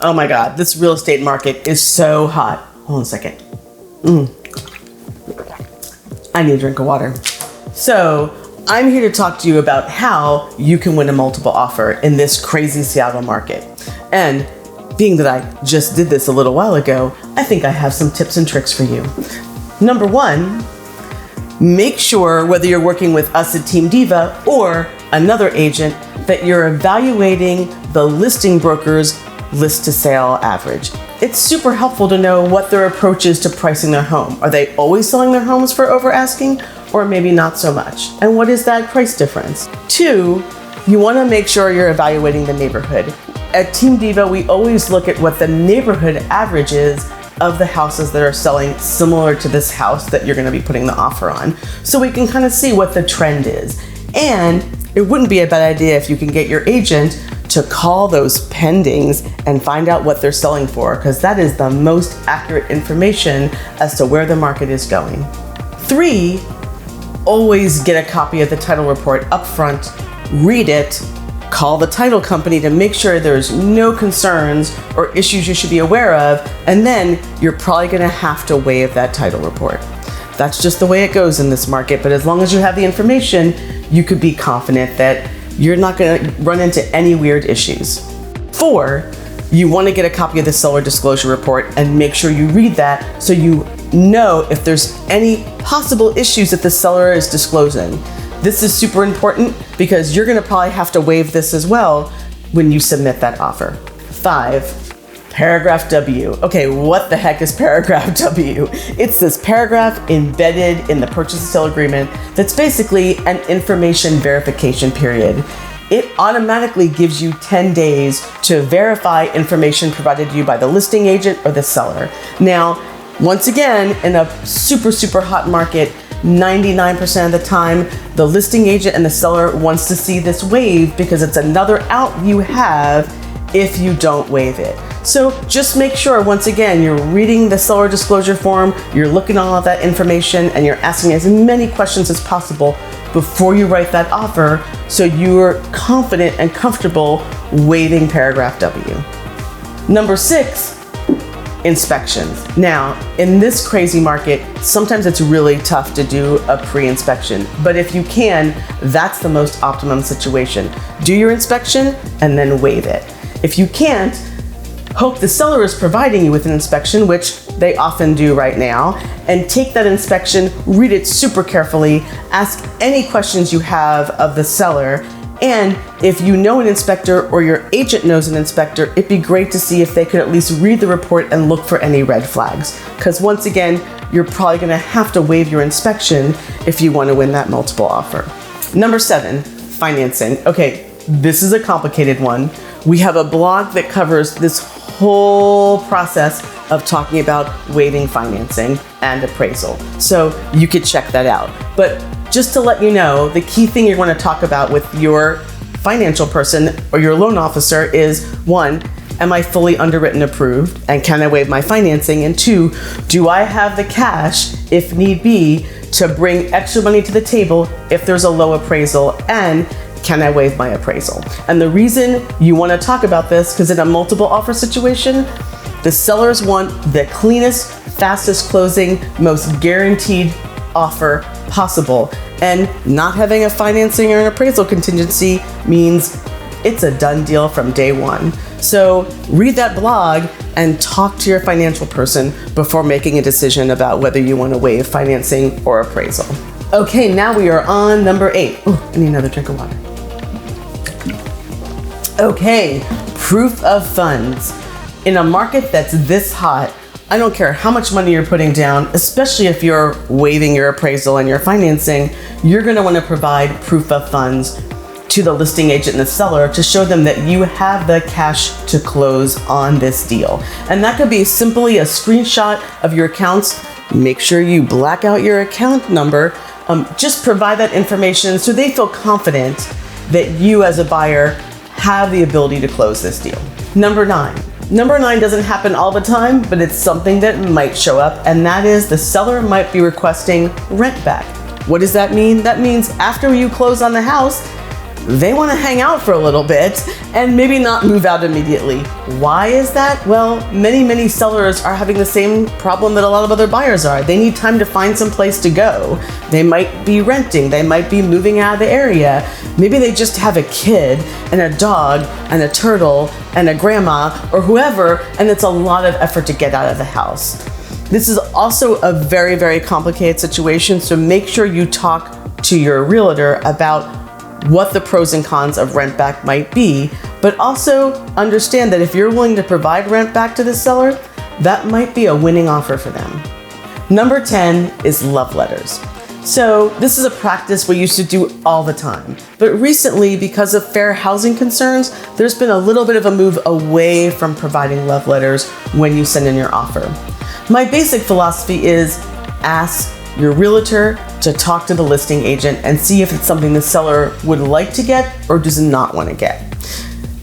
Oh my God, this real estate market is so hot. Hold on a second. I need a drink of water. So I'm here to talk to you about how you can win a multiple offer in this crazy Seattle market. And being that I just did this a little while ago, I think I have some tips and tricks for you. Number one, make sure whether you're working with us at Team Diva or another agent that you're evaluating the listing broker's list to sale average. It's super helpful to know what their approach is to pricing their home. Are they always selling their homes for over asking, or maybe not so much? And what is that price difference? Two, you want to make sure you're evaluating the neighborhood. At Team Diva, we always look at what the neighborhood average is of the houses that are selling similar to this house that you're going to be putting the offer on, so we can kind of see what the trend is. And it wouldn't be a bad idea if you can get your agent to call those pendings and find out what they're selling for, because that is the most accurate information as to where the market is going. Three, always get a copy of the title report up front, read it, call the title company to make sure there's no concerns or issues you should be aware of, and then you're probably gonna have to waive that title report. That's just the way it goes in this market, but as long as you have the information, you could be confident that you're not gonna run into any weird issues. Four, you wanna get a copy of the seller disclosure report and make sure you read that so you know if there's any possible issues that the seller is disclosing. This is super important because you're gonna probably have to waive this as well when you submit that offer. Five, paragraph W. Okay, what the heck is paragraph W? It's this paragraph embedded in the purchase and sale agreement that's basically an information verification period. It automatically gives you 10 days to verify information provided to you by the listing agent or the seller. Now, once again, in a super hot market, 99% of the time, the listing agent and the seller wants to see this waived because it's another out you have if you don't waive it. So just make sure, once again, you're reading the seller disclosure form, you're looking at all of that information, and you're asking as many questions as possible before you write that offer so you're confident and comfortable waiving paragraph W. Number six, inspections. Now, in this crazy market, sometimes it's really tough to do a pre-inspection, but if you can, that's the most optimum situation. Do your inspection and then waive it. If you can't, hope the seller is providing you with an inspection, which they often do right now, and take that inspection, read it super carefully, ask any questions you have of the seller, and if you know an inspector or your agent knows an inspector, it'd be great to see if they could at least read the report and look for any red flags. Because once again, you're probably gonna have to waive your inspection if you wanna win that multiple offer. Number seven, financing. Okay, this is a complicated one. We have a blog that covers this whole process of talking about waiving financing and appraisal. So you could check that out. But just to let you know, the key thing you're going to talk about with your financial person or your loan officer is, one, am I fully underwritten approved? And can I waive my financing? And two, do I have the cash, if need be, to bring extra money to the table if there's a low appraisal? And can I waive my appraisal? And the reason you want to talk about this, because in a multiple offer situation, the sellers want the cleanest, fastest closing, most guaranteed offer possible. And not having a financing or an appraisal contingency means it's a done deal from day one. So read that blog and talk to your financial person before making a decision about whether you want to waive financing or appraisal. Okay, now we are on number 8. Ooh, I need another drink of water. Okay, proof of funds. In a market that's this hot, I don't care how much money you're putting down, especially if you're waiving your appraisal and your financing, you're gonna wanna provide proof of funds to the listing agent and the seller to show them that you have the cash to close on this deal. And that could be simply a screenshot of your accounts. Make sure you black out your account number. Just provide that information so they feel confident that you as a buyer have the ability to close this deal. Number 9. Number 9 doesn't happen all the time, but it's something that might show up, and that is the seller might be requesting rent back. What does that mean? That means after you close on the house, they want to hang out for a little bit and maybe not move out immediately. Why is that? Well, many sellers are having the same problem that a lot of other buyers are. They need time to find some place to go. They might be renting, they might be moving out of the area. Maybe they just have a kid and a dog and a turtle and a grandma or whoever, and it's a lot of effort to get out of the house. This is also a very complicated situation, so make sure you talk to your realtor about what the pros and cons of rent back might be, but also understand that if you're willing to provide rent back to the seller, that might be a winning offer for them. Number 10 is love letters. So this is a practice we used to do all the time, but recently, because of fair housing concerns, there's been a little bit of a move away from providing love letters when you send in your offer. My basic philosophy is ask your realtor to talk to the listing agent and see if it's something the seller would like to get or does not want to get.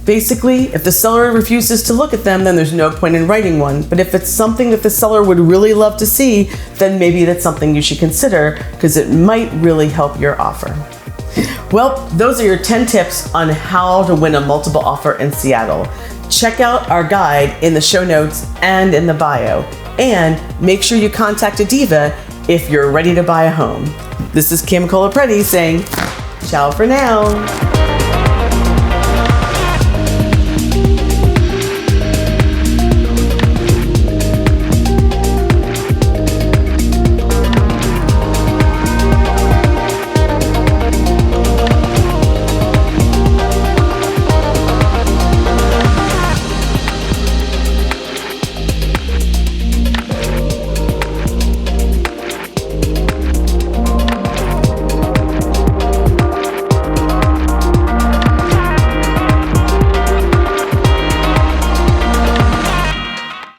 Basically, if the seller refuses to look at them, then there's no point in writing one. But if it's something that the seller would really love to see, then maybe that's something you should consider because it might really help your offer. Well, those are your 10 tips on how to win a multiple offer in Seattle. Check out our guide in the show notes and in the bio. And make sure you contact a diva if you're ready to buy a home. This is Kim Colaprete saying ciao for now.